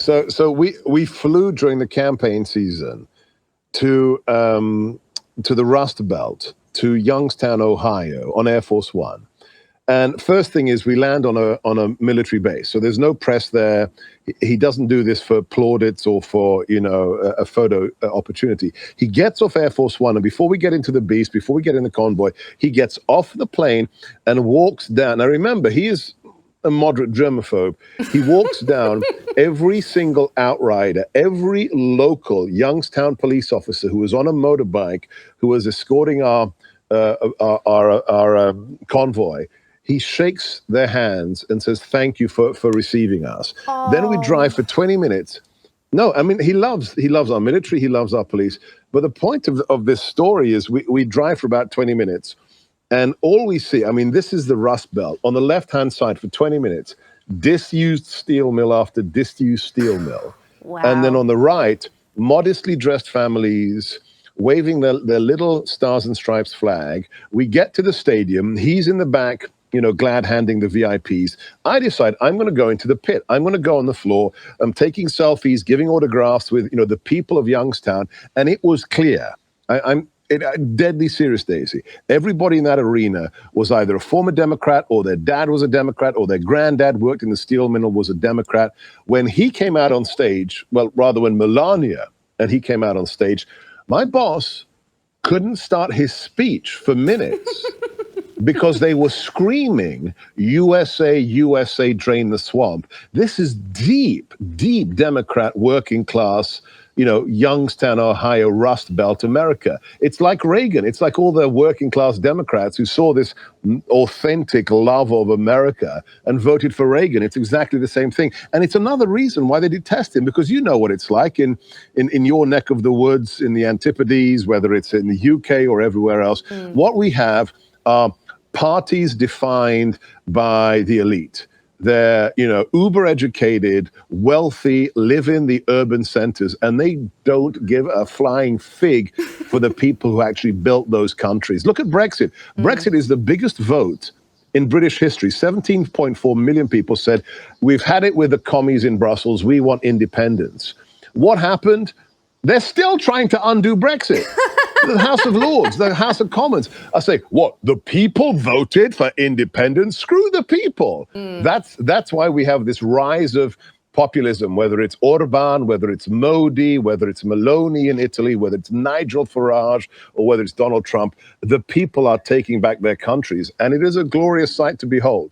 So we flew during the campaign season to the Rust Belt, to Youngstown, Ohio, on Air Force One. And first thing is we land on a military base. So there's no press there. He doesn't do this for plaudits or for, a photo opportunity. He gets off Air Force One, and before we get into the beast, before we get in the convoy, he gets off the plane and walks down. Now remember, he is a moderate germaphobe. He walks down every single outrider, every local Youngstown police officer who was on a motorbike, who was escorting our convoy. He shakes their hands and says, "Thank you for receiving us." Oh. Then we drive for 20 minutes. No, I mean, he loves our military, he loves our police. But the point of this story is we drive for about 20 minutes, and all we see, I mean, this is the Rust Belt. On the left-hand side for 20 minutes, disused steel mill after disused steel mill. Wow. And then on the right, modestly dressed families waving their little Stars and Stripes flag. We get to the stadium. He's in the back, glad handing the VIPs. I decide I'm going to go into the pit. I'm going to go on the floor. I'm taking selfies, giving autographs with, the people of Youngstown. And it was clear. I'm deadly serious, Daisy. Everybody in that arena was either a former Democrat, or their dad was a Democrat, or their granddad worked in the steel mill, was a Democrat. When he came out on stage, well, rather when Melania and he came out on stage, my boss couldn't start his speech for minutes because they were screaming, "USA, USA, drain the swamp." This is deep, deep Democrat working class, Youngstown, Ohio, Rust Belt America. It's like Reagan. It's like all the working class Democrats who saw this authentic love of America and voted for Reagan. It's exactly the same thing. And it's another reason why they detest him, because you know what it's like in your neck of the woods, in the Antipodes, whether it's in the UK or everywhere else. What we have are parties defined by the elite. They're, uber educated, wealthy, live in the urban centers, and they don't give a flying fig for the people who actually built those countries. Look at Brexit. Brexit is the biggest vote in British history. 17.4 million people said, "We've had it with the commies in Brussels. We want independence." What happened? They're still trying to undo Brexit. The House of Lords, the House of Commons. I say, what? The people voted for independence? Screw the people. That's why we have this rise of populism, whether it's Orban, whether it's Modi, whether it's Meloni in Italy, whether it's Nigel Farage, or whether it's Donald Trump. The people are taking back their countries, and it is a glorious sight to behold.